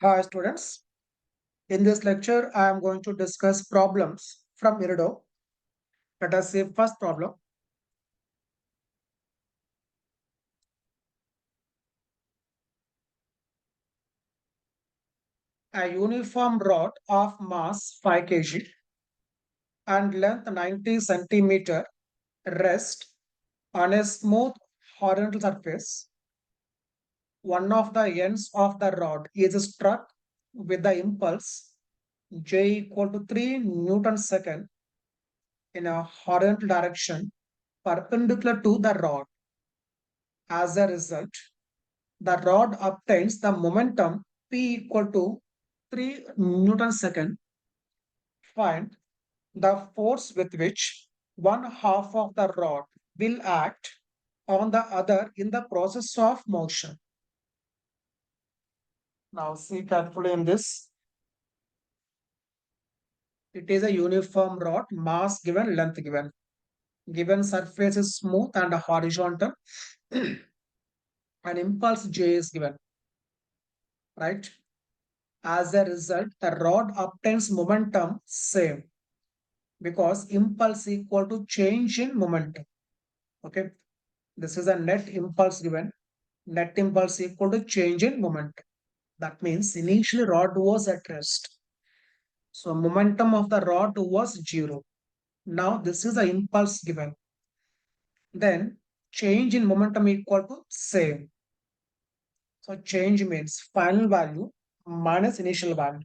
Hi students, in this lecture I am going to discuss problems from Irodov. Let us see first problem. A uniform rod of mass 5 kg and length 90 centimeter rest on a smooth horizontal surface. One of the ends of the rod is struck with the impulse J equal to 3 Newton second in a horizontal direction perpendicular to the rod. As a result, the rod obtains the momentum P equal to 3 Newton second. Find the force with which one half of the rod will act on the other in the process of motion. Now see carefully in this. It is a uniform rod, mass given, length given. Given surface is smooth and horizontal. An impulse J is given, right? As a result, the rod obtains momentum same because impulse equal to change in momentum. Okay, this is a net impulse given. Net impulse equal to change in momentum. That means initially rod was at rest. So momentum of the rod was 0. Now this is the impulse given. Then change in momentum equal to same. So change means final value minus initial value.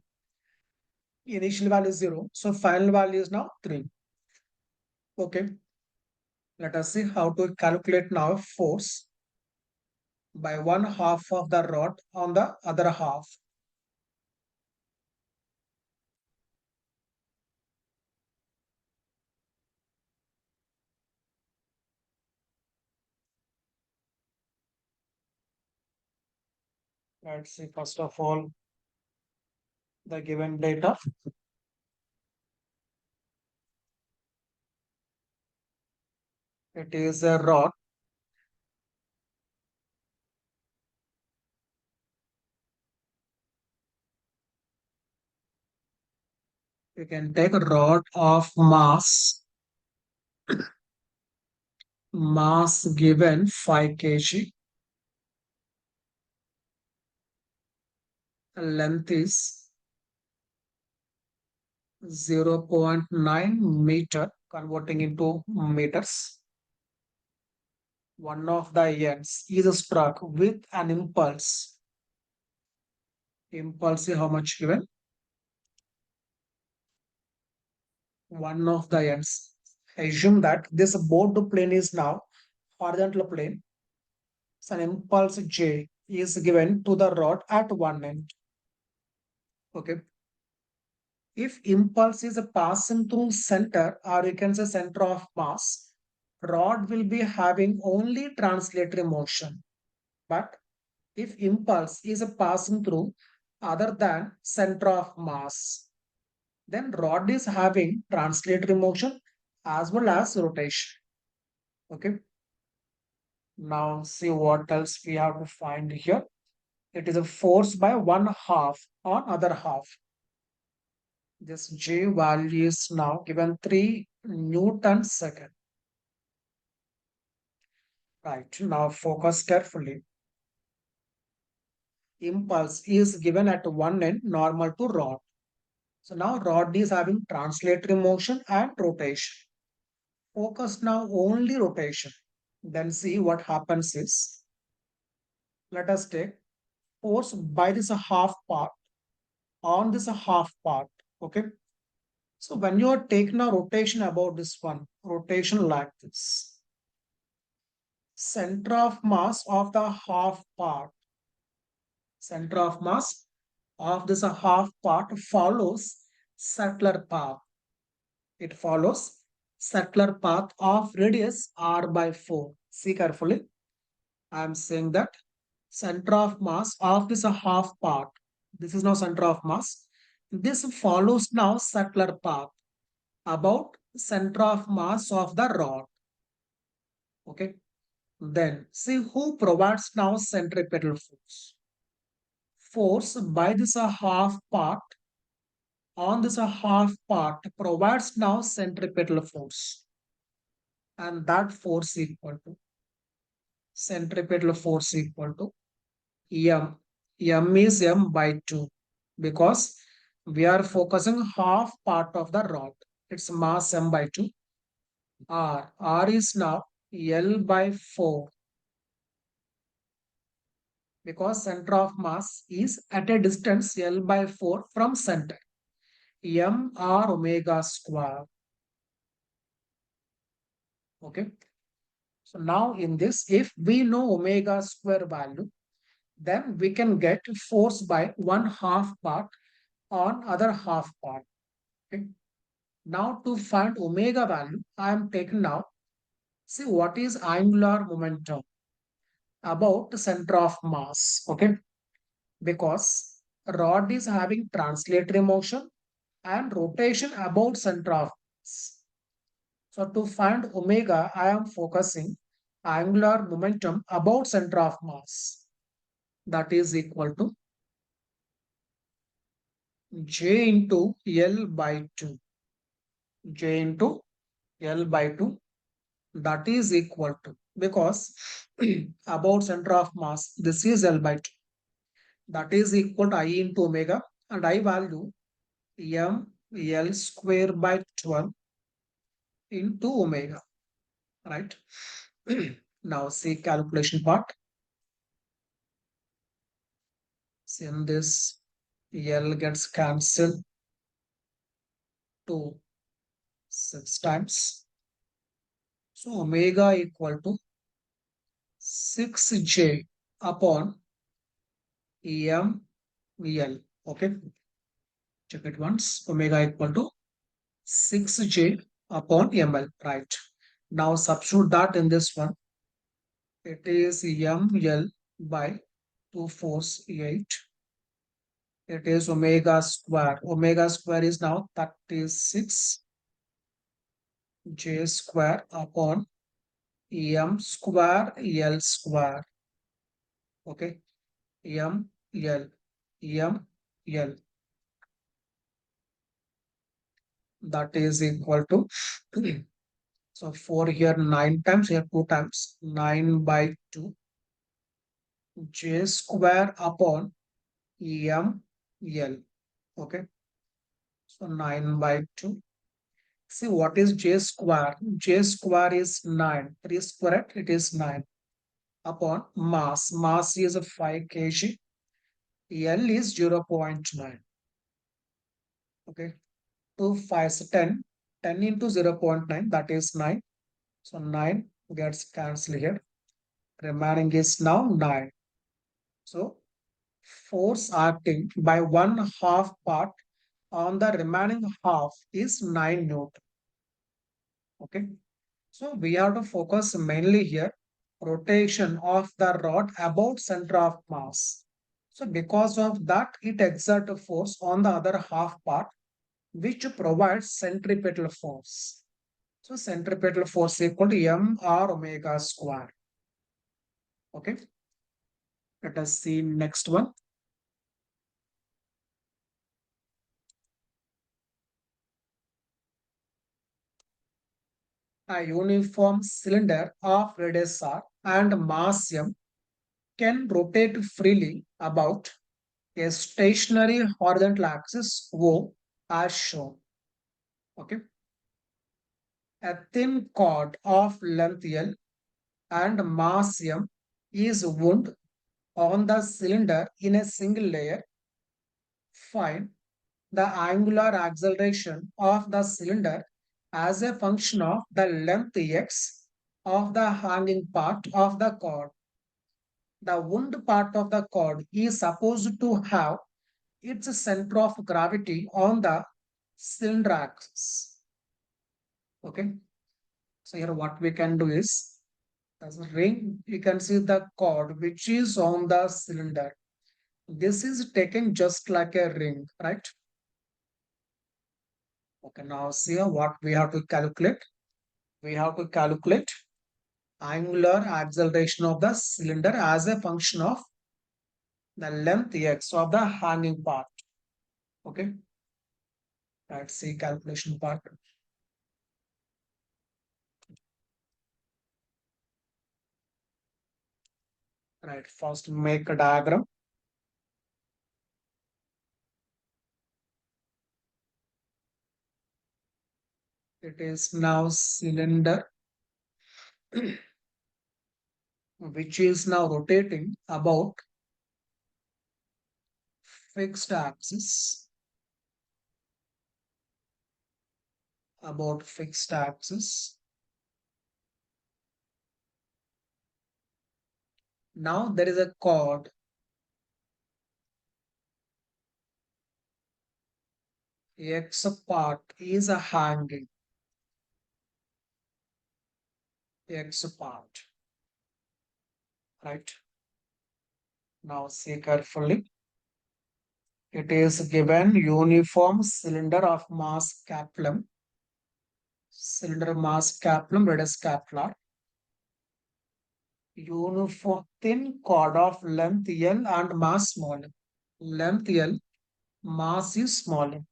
Initial value is 0. So final value is now 3. Okay. Let us see how to calculate now force by one half of the rod on the other half. Let's see first of all the given data. It is a rod. You can take a rod of mass given 5 kg, length is 0.9 meter, converting into meters. One of the ends is struck with an impulse. Impulse is how much given? One of the ends. Assume that this board plane is now horizontal plane. So an impulse J is given to the rod at one end. Okay. If impulse is passing through center, or you can say center of mass, rod will be having only translatory motion. But if impulse is passing through other than center of mass, then rod is having translatory motion as well as rotation. Okay. Now see what else we have to find here. It is a force by one half on other half. This J value is now given 3 Newton second. Right, now focus carefully. Impulse is given at one end normal to rod. So now rod is having translatory motion and rotation. Focus now only rotation. Then see what happens is, let us take force by this half part on this half part. Okay. So when you are taking a rotation about this one, rotation like this, center of mass of the half part, center of mass of this half part follows circular path. It follows circular path of radius r by 4. See carefully. I am saying that center of mass of this half part. This is now center of mass. This follows now circular path about center of mass of the rod. Okay. Then see who provides now centripetal force. force by this half part on this half part provides now centripetal force, and that force equal to centripetal force equal to m. M is m by 2 because we are focusing half part of the rod. Its mass m by 2. R is now L by 4 because center of mass is at a distance L by 4 from center. M R omega square. Okay. So now in this, if we know omega square value, then we can get force by one half part on other half part. Okay. Now to find omega value, I am taking now, see what is angular momentum about the center of mass. Okay. Because rod is having translatory motion and rotation about center of mass. So to find omega, I am focusing angular momentum about center of mass. That is equal to J into L by 2. J into L by 2. That is equal to, because about center of mass, this is L by 2. That is equal to I into omega, and I value M L square by 12 into omega, right? Now see calculation part. See in this L gets cancelled to 6 times. So omega equal to 6j upon ML. Okay. Check it once. Omega equal to 6j upon ml. Right. Now substitute that in this one. It is ml by 248. It is omega square. Omega square is now 36 j square upon m square l square. Okay. M L. M L. That is equal to so 4 here 9 times, here 2 times, 9 by 2 j square upon M L. Okay. So 9 by 2. See what is j square? J square is 9. 3 square, it is 9 upon mass. Mass is 5 kg. L is 0.9. Okay. 2 5 is 10. 10 into 0.9, that is 9. So 9 gets cancelled here. Remaining is now 9. So force acting by one half part on the remaining half is 9 Newton. Okay. So we have to focus mainly here rotation of the rod about center of mass. So because of that, it exerts a force on the other half part, which provides centripetal force. So centripetal force equal to m r omega square. Okay. Let us see next one. A uniform cylinder of radius r and mass m can rotate freely about a stationary horizontal axis O as shown. Okay. A thin cord of length L and mass m is wound on the cylinder in a single layer. Find the angular acceleration of the cylinder as a function of the length x of the hanging part of the cord. The wound part of the cord is supposed to have its center of gravity on the cylinder axis. Okay. So here what we can do is, as a ring, you can see the cord which is on the cylinder. This is taken just like a ring, right? Okay, now see what we have to calculate. We have to calculate angular acceleration of the cylinder as a function of the length x of the hanging part. Okay, let's see calculation part. Right, first make a diagram. It is now cylinder which is now rotating fixed axis, about fixed axis. Now there is a chord. X part is a hanging. X part. Right. Now see carefully. It is given uniform cylinder of mass capillum. Cylinder mass capillum, radius capillary. Uniform thin chord of length L and mass small. Length L, mass is small.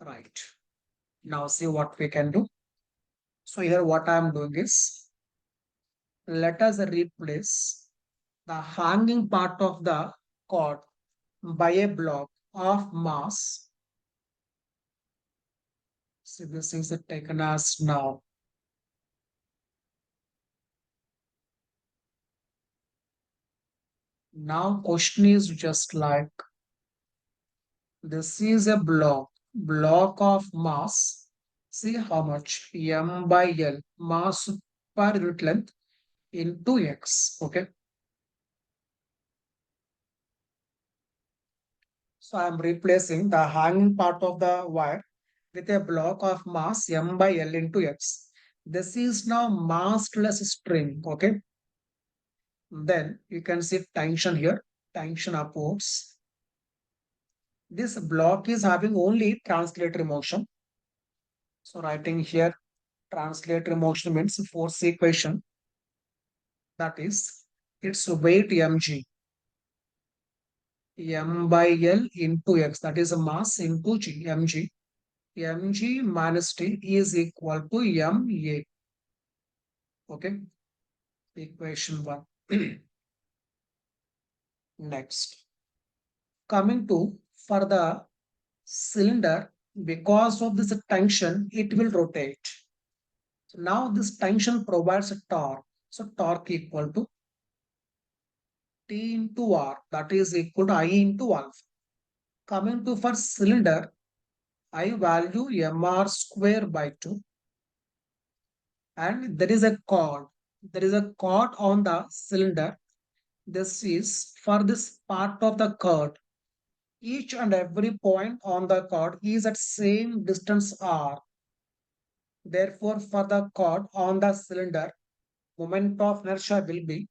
Right. Now see what we can do. So here what I am doing is, let us replace the hanging part of the cord by a block of mass. So this is taken as now. Now question is just like, this is a block of mass. See how much? M by L, mass per unit length into X. Okay. So I am replacing the hanging part of the wire with a block of mass M by L into X. This is now massless string. Okay. Then you can see tension here, tension upwards. This block is having only translatory motion. So writing here translatory motion means force equation. That is its weight mg. M by L into X. That is mass into G, mg. Mg minus T is equal to Ma. Okay. Equation 1. Next. Coming to for the cylinder, because of this tension, it will rotate. So now this tension provides a torque. So torque equal to T into R, that is equal to I into alpha. Coming to for cylinder, I value mr square by 2. And there is a chord. There is a chord on the cylinder. This is for this part of the chord. Each and every point on the chord is at same distance r. Therefore, for the chord on the cylinder, moment of inertia will be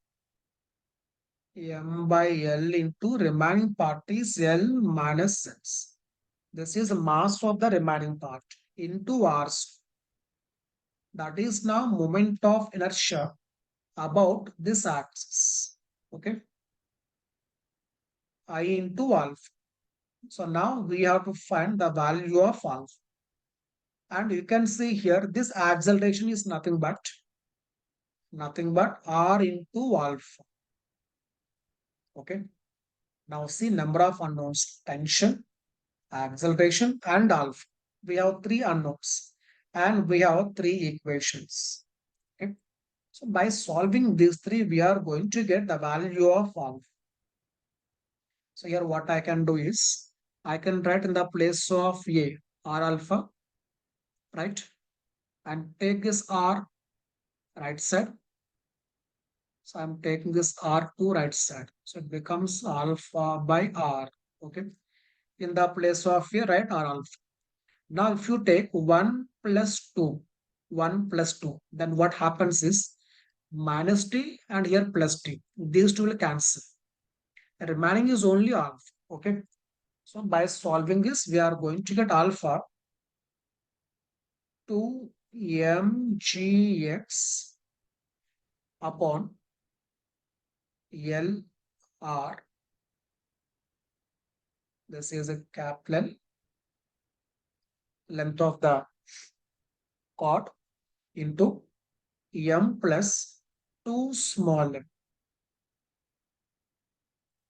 m by L into remaining part is L minus x. This is mass of the remaining part into r. That is now moment of inertia about this axis. Okay. I into alpha. So now we have to find the value of alpha. And you can see here this acceleration is nothing but r into alpha. Okay. Now see number of unknowns: tension, acceleration, and alpha. We have three unknowns and we have three equations. Okay. So by solving these three, we are going to get the value of alpha. So here what I can do is, I can write in the place of A, R alpha, right? And take this R right side. So I'm taking this R to right side. So it becomes alpha by R. Okay. In the place of A, right, R alpha. Now if you take 1 plus 2, 1 plus 2, then what happens is minus T and here plus T. These two will cancel. The remaining is only alpha. Okay. So by solving this, we are going to get alpha 2mgx upon LR This is a cap length of the cord into m plus 2 small m.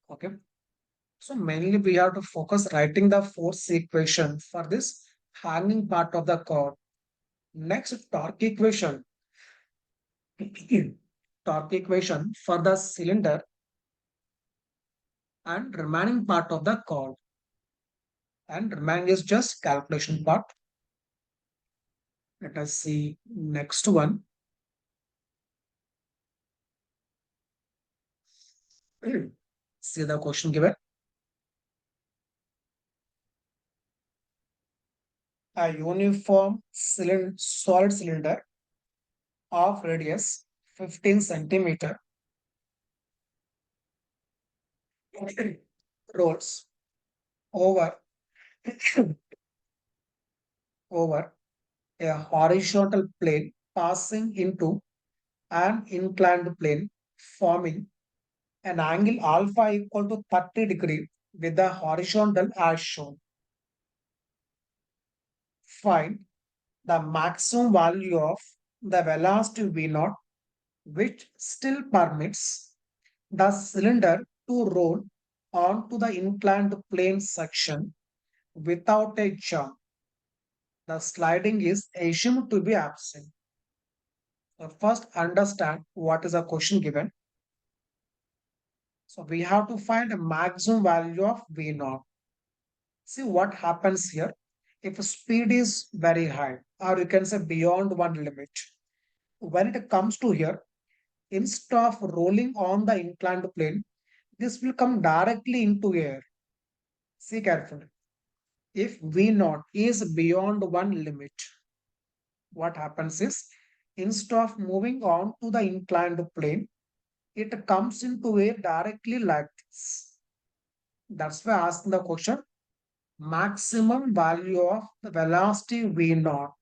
Okay. So mainly we have to focus writing the force equation for this hanging part of the cord. Next, torque equation. Torque equation for the cylinder and remaining part of the cord. And remaining is just calculation part. Let us see next one. See the question given. A uniform solid cylinder of radius 15 centimeter rolls over over a horizontal plane passing into an inclined plane, forming an angle alpha equal to 30 degree with the horizontal as shown. Find the maximum value of the velocity V naught, which still permits the cylinder to roll onto the inclined plane section without a jump. The sliding is assumed to be absent. So first understand what is the question given. So we have to find a maximum value of V naught. See what happens here. If speed is very high, or you can say beyond one limit, when it comes to here, instead of rolling on the inclined plane, this will come directly into air. See carefully. If V naught is beyond one limit, what happens is instead of moving on to the inclined plane, it comes into air directly like this. That's why asking the question maximum value of the velocity V naught,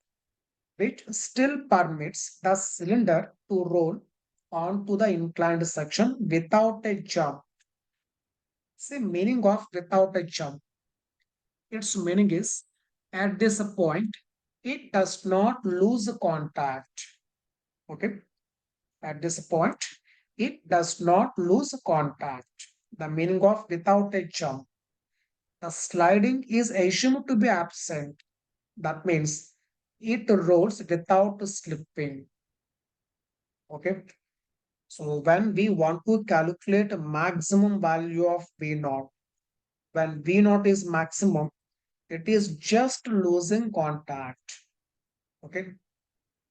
which still permits the cylinder to roll onto the inclined section without a jump. See, meaning of without a jump. Its meaning is at this point, it does not lose contact. Okay. At this point, it does not lose contact. The meaning of without a jump. The sliding is assumed to be absent. That means it rolls without slipping. Okay. So when we want to calculate a maximum value of V naught, when V naught is maximum, it is just losing contact. Okay.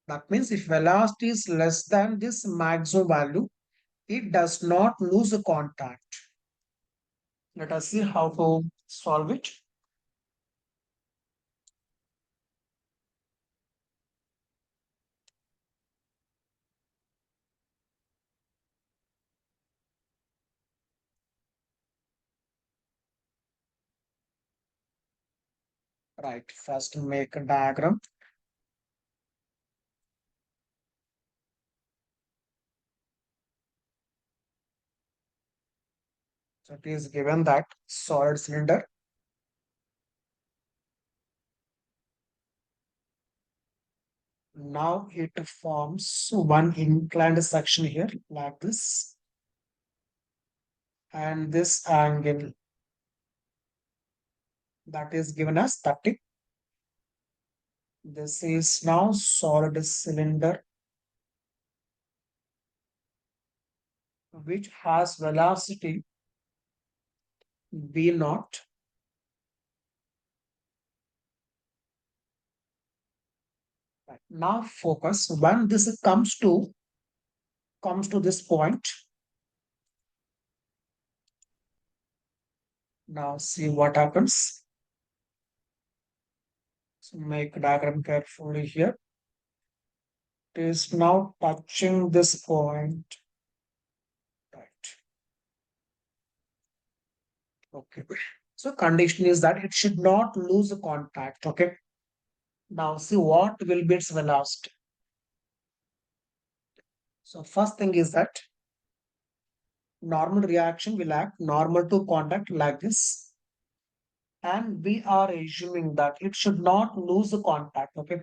That means if velocity is less than this maximum value, it does not lose contact. Let us see how to solve it. Right. First make a diagram. So it is given that solid cylinder. Now it forms one inclined section here like this. And this angle that is given as 30. This is now solid cylinder which has velocity V naught. Right. Now focus when this comes to this point. Now see what happens. So make diagram carefully here. It is now touching this point. Right. Okay. So condition is that it should not lose contact. Okay. Now see what will be its velocity. So first thing is that normal reaction will act normal to contact like this. and we are assuming that it should not lose the contact. Okay,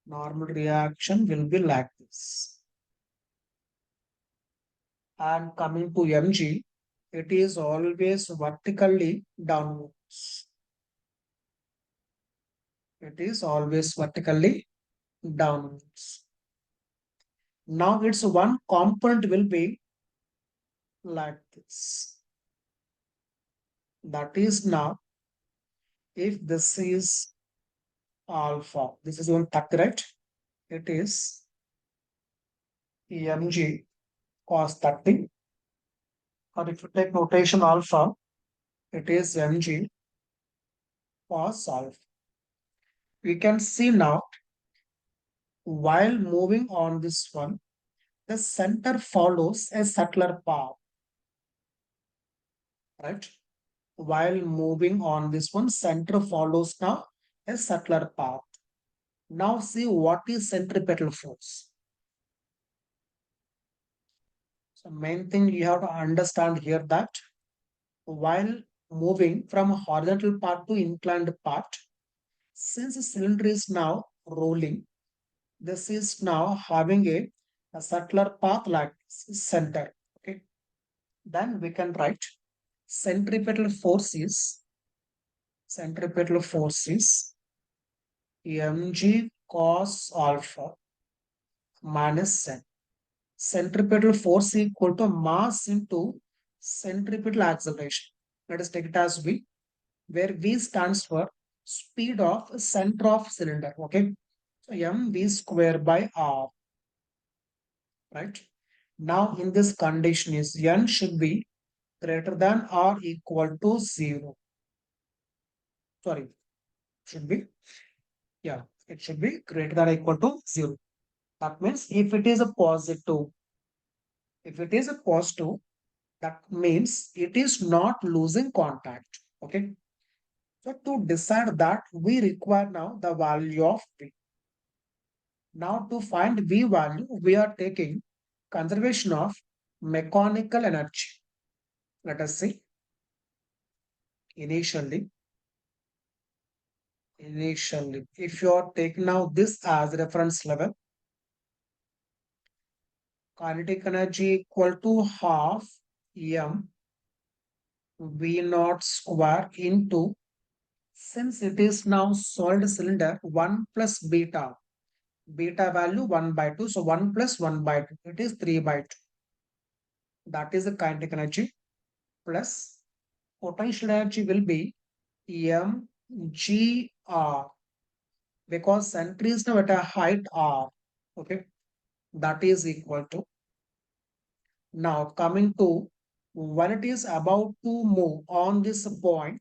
normal reaction will be like this. And coming to Mg, it is always vertically downwards. It is always vertically downwards. Now its one component will be like this. That is now, if this is alpha, this is 130, right? It is mg cos 30, or if you take notation alpha, it is mg cos alpha. We can see now, while moving on this one, the center follows a subtler path, right? While moving on this one, center follows now a subtler path. Now see what is centripetal force. So main thing you have to understand here that while moving from horizontal part to inclined part, since the cylinder is now rolling, this is now having a circular path like center. Okay, then we can write centripetal force is mg cos alpha minus n. Centripetal force equal to mass into centripetal acceleration. Let us take it as V, where V stands for speed of center of cylinder. Okay, so mv square by r, right? Now in this condition is n should be greater than or equal to 0. Sorry, should be, yeah, it should be greater than or equal to 0. That means if it is a positive, that means it is not losing contact. Okay. So to decide that, we require now the value of V. Now to find V value, we are taking conservation of mechanical energy. Let us see. Initially, if you are taking now this as reference level, kinetic energy equal to half m V naught square into, since it is now solid cylinder, 1 plus beta, value 1 by 2, so 1 plus 1 by 2, it is 3 by 2. That is the kinetic energy, plus potential energy will be mgr, because center is now at a height r. Okay, that is equal to, now coming to, when it is about to move on this point,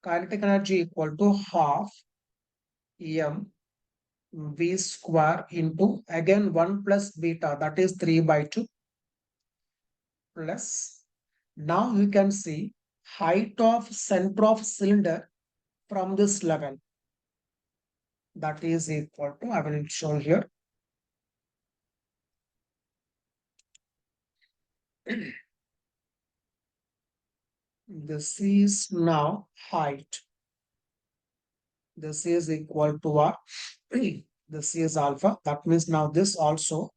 kinetic energy equal to half m v square into, again 1 plus beta, that is 3 by 2, plus, now you can see height of center of cylinder from this level, that is equal to, I will show here. This is now height. This is equal to what? This is alpha. That means now this also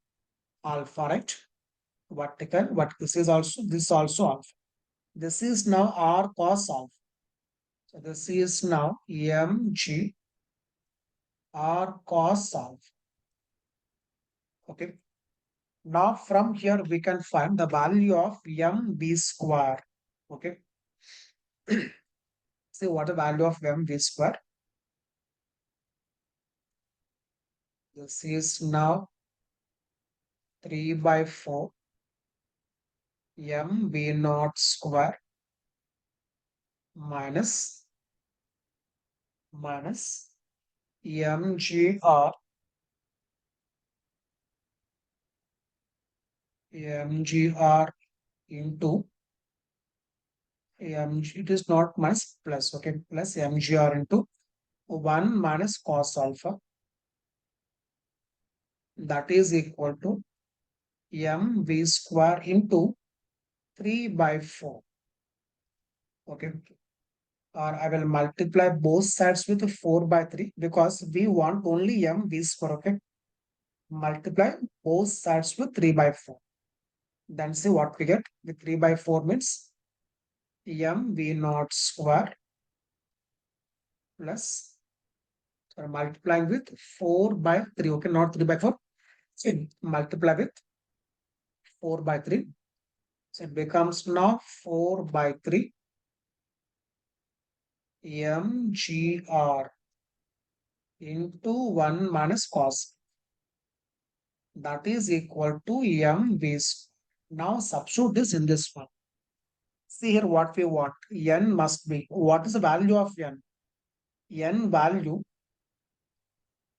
alpha, right? Vertical, but this also alpha. This is now r cos alpha. So this is now mg r cos alpha. Okay. Now from here we can find the value of mv square. Okay. See what the value of mv square. This is now 3 by 4 mv naught square minus mgr into it is not minus plus, okay, plus mgr into 1 minus cos alpha, that is equal to mv square into 3 by 4. Okay. or I will multiply both sides with 4 by 3 because we want only m v square. Okay. Multiply both sides with 3 by 4. Then see what we get. With 3 by 4 means m v naught square plus, so multiplying with 4 by 3. Okay, not 3 by 4. So multiply with 4 by 3. So it becomes now 4 by 3 mgr into 1 minus cos. That is equal to mv square. Now substitute this in this one. See here what we want. N must be. What is the value of n? N value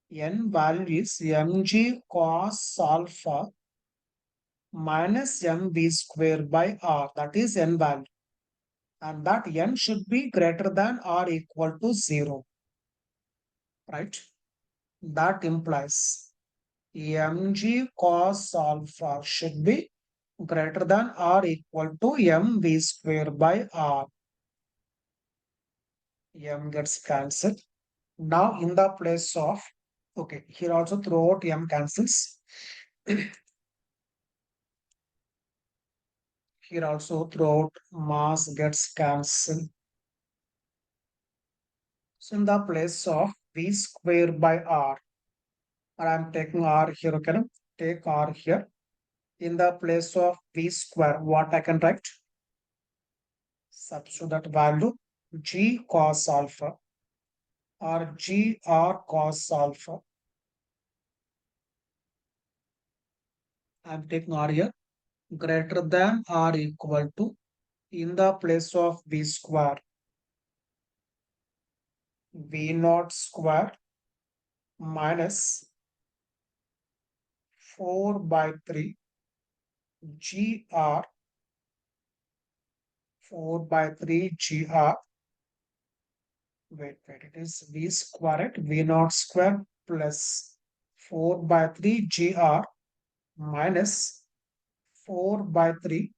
is mg cos alpha minus mv square by r. That is n value. And that n should be greater than or equal to 0. Right? That implies mg cos alpha should be greater than or equal to mv square by r. M gets cancelled. Now in the place of, okay, here also throughout m cancels. Here also throughout mass gets cancelled. So in the place of v square by r, or I'm taking r here, okay? Take r here. In the place of v square, what I can write? Substitute that value g cos alpha or gr cos alpha. I'm taking r here greater than or equal to, in the place of v square, v naught square minus 4 by 3 gr 4 by 3 gr. Wait, it is v squared v naught square plus 4 by 3 gr minus 4 by 3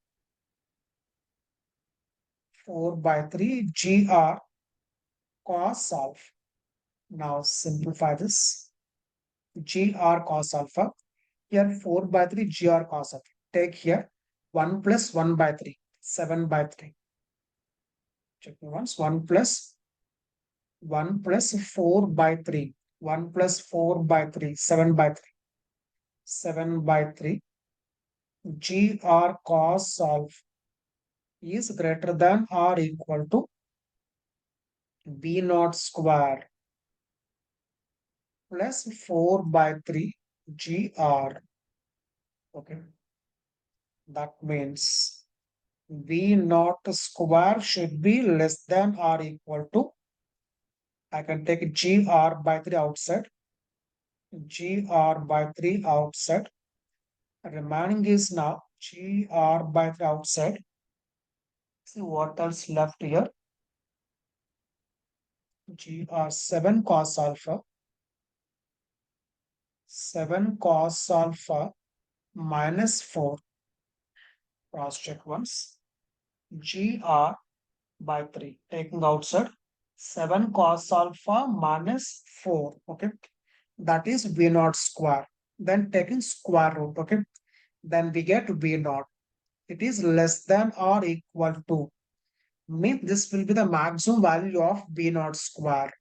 gr cos alpha. Now simplify this. Gr cos alpha. Here 4 by 3 gr cos alpha. Take here 1 plus 1 by 3. 7 by 3. Check me once. 1 plus 4 by 3. 1 plus 4 by 3. 7 by 3. 7 by 3. Gr cos alpha is greater than or equal to v naught square plus 4 by 3 gr. Okay. That means v naught square should be less than or equal to, I can take gr by 3 outside, gr by 3 outside. Remaining is now gr by 3 outside. See what else left here? Gr 7 cos alpha. 7 cos alpha minus 4. Cross check once. Gr by 3. Taking outside 7 cos alpha minus 4. Okay. That is v naught square. Then taking square root. Okay. Then we get v naught. It is less than or equal to. Means this will be the maximum value of v naught square.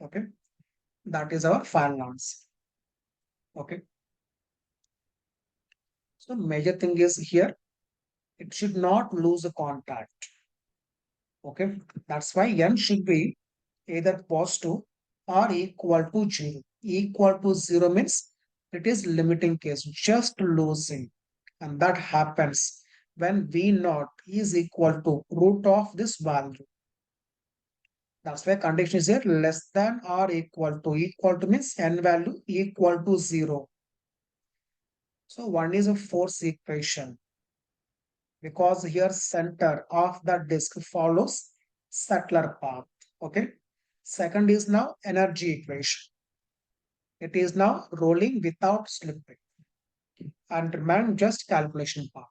Okay. That is our final answer. Okay. So major thing is here, it should not lose a contact. Okay. That's why n should be either positive or equal to 0. Equal to 0 means it is limiting case, just losing. And that happens when v naught is equal to root of this value. That's why condition is here less than or equal to. Equal to means n value equal to 0. So one is a force equation, because here center of the disk follows settler path. Okay. Second is now energy equation. It is now rolling without slipping. And remain just calculation part.